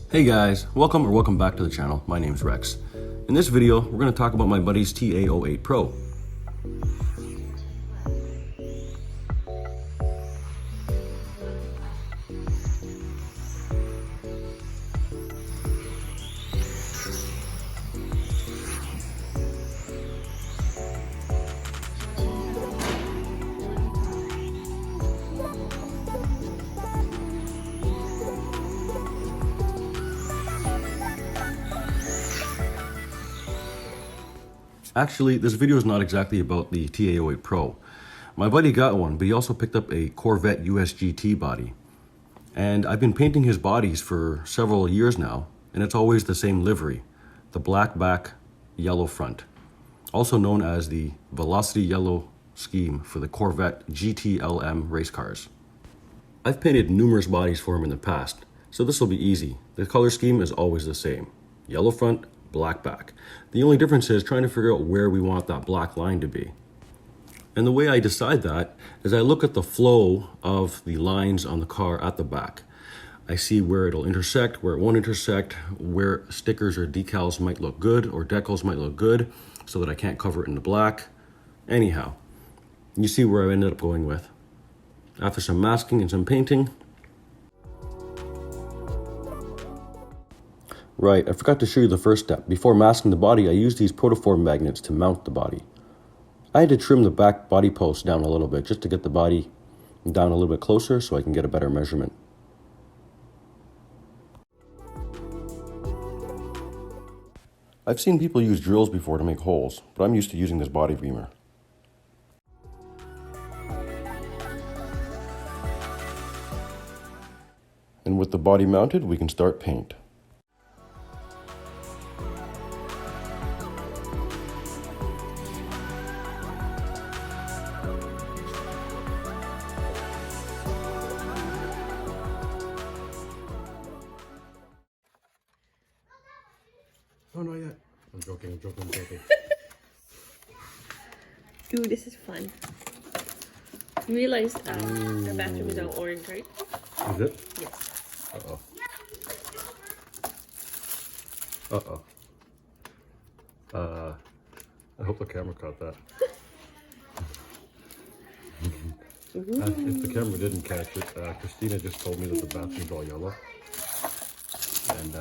Hey guys, welcome back to the channel. My name's Rex. In this video, we're going to talk about my buddy's Ta08 Pro. Actually, this video is not exactly about the Ta08 Pro. My buddy got one, but he also picked up a Corvette USGT body. And I've been painting his bodies for several years now, and it's always the same livery, the black back, yellow front, also known as the Velocity Yellow scheme for the Corvette Gtlm race cars. I've painted numerous bodies for him in the past, so this will be easy. The color scheme is always the same, yellow front, black back. The only difference is trying to figure out where we want that black line to be. And the way I decide that is I look at the flow of the lines on the car at the back. I see where it'll intersect, where it won't intersect, where stickers or decals might look good or decals might look good so that I can't cover it in the black. Anyhow, you see where I ended up going with. After some masking and some painting. Right, I forgot to show you the first step. Before masking the body, I used these protoform magnets to mount the body. I had to trim the back body post down a little bit just to get the body down a little bit closer so I can get a better measurement. I've seen people use drills before to make holes, but I'm used to using this body reamer. And with the body mounted, we can start paint. Oh, not yet. I'm joking. Ooh, this is fun. You realized our bathroom is now orange, right? Is it? Yes. Uh-oh. Uh-oh. I hope the camera caught that. If the camera didn't catch it, Christina just told me that the bathroom's all yellow. And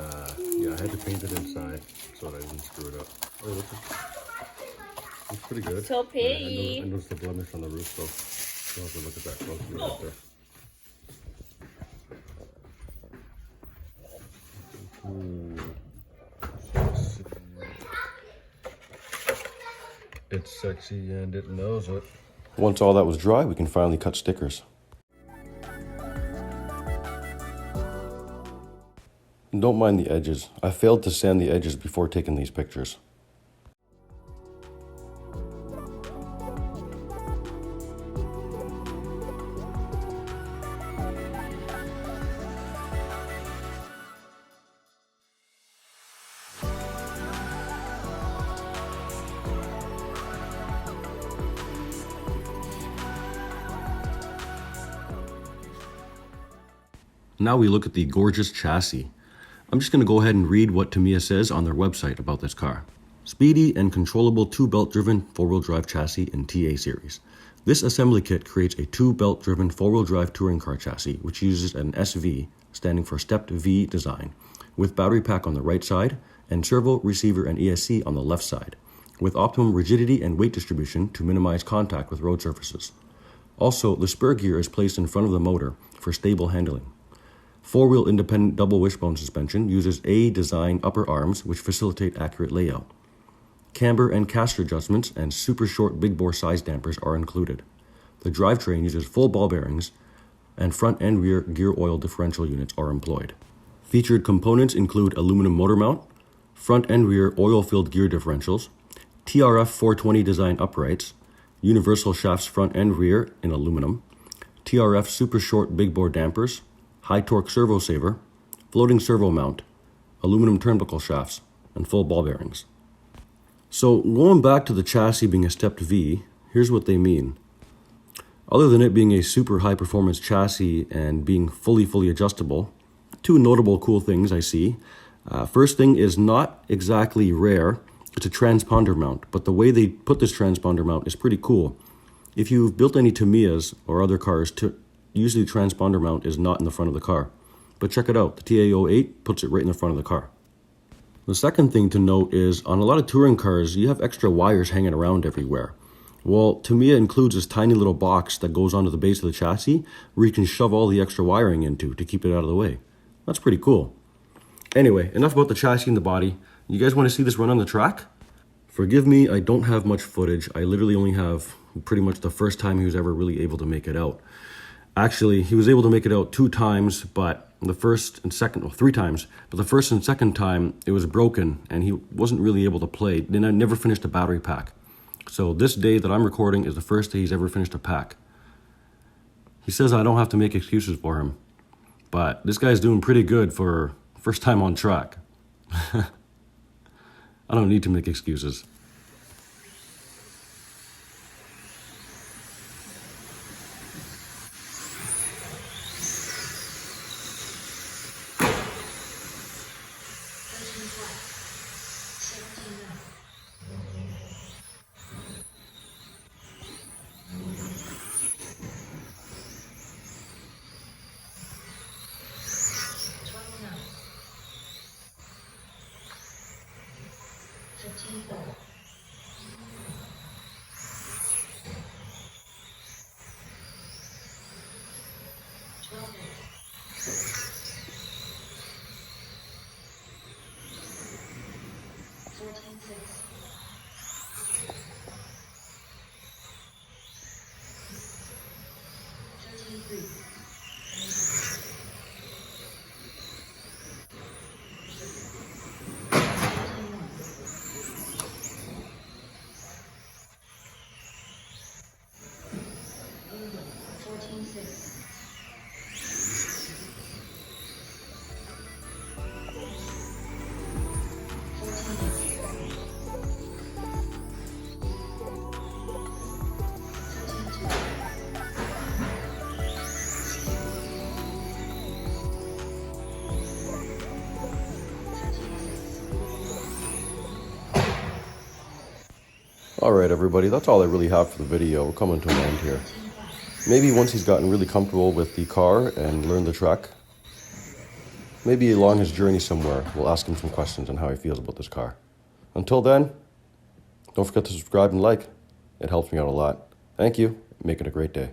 yeah, I had to paint it inside so that I didn't screw it up. Oh, looks pretty good. So pretty. I noticed the blemish on the roof though. You'll have to look at that closely right there. It's sexy and it knows it. Once all that was dry, we can finally cut stickers. Don't mind the edges. I failed to sand the edges before taking these pictures. Now we look at the gorgeous chassis. I'm just going to go ahead and read what Tamiya says on their website about this car. Speedy and controllable two-belt driven four-wheel drive chassis in TA series. This assembly kit creates a two-belt driven four-wheel drive touring car chassis which uses an SV, standing for stepped V design, with battery pack on the right side and servo, receiver, and ESC on the left side, with optimum rigidity and weight distribution to minimize contact with road surfaces. Also, the spur gear is placed in front of the motor for stable handling. Four-wheel independent double wishbone suspension uses A-design upper arms which facilitate accurate layout. Camber and caster adjustments and super short big bore size dampers are included. The drivetrain uses full ball bearings and front and rear gear oil differential units are employed. Featured components include aluminum motor mount, front and rear oil-filled gear differentials, TRF 420 design uprights, universal shafts front and rear in aluminum, TRF super short big bore dampers, high torque servo saver, floating servo mount, aluminum turnbuckle shafts, and full ball bearings. So going back to the chassis being a stepped V, here's what they mean. Other than it being a super high performance chassis and being fully adjustable, Two notable cool things I see. First thing is not exactly rare. It's a transponder mount, but the way they put this transponder mount is pretty cool. If you've built any Tamiyas or other cars, usually the transponder mount is not in the front of the car. But check it out, the Ta08 puts it right in the front of the car. The second thing to note is on a lot of touring cars, you have extra wires hanging around everywhere. Well, Tamiya includes this tiny little box that goes onto the base of the chassis where you can shove all the extra wiring into to keep it out of the way. That's pretty cool. Anyway, enough about the chassis and the body. You guys want to see this run on the track? Forgive me, I don't have much footage. I literally only have pretty much the first time he was ever really able to make it out. Actually, he was able to make it out 2 times, but the first and second, well, 3 times, but the first and second time it was broken and he wasn't really able to play. Then I never finished a battery pack. So this day that I'm recording is the first day he's ever finished a pack. He says I don't have to make excuses for him, but this guy's doing pretty good for first time on track. I don't need to make excuses. Alright everybody, that's all I really have for the video. We're coming to an end here. Maybe once he's gotten really comfortable with the car and learned the track, maybe along his journey somewhere, we'll ask him some questions on how he feels about this car. Until then, don't forget to subscribe and like. It helps me out a lot. Thank you. Make it a great day.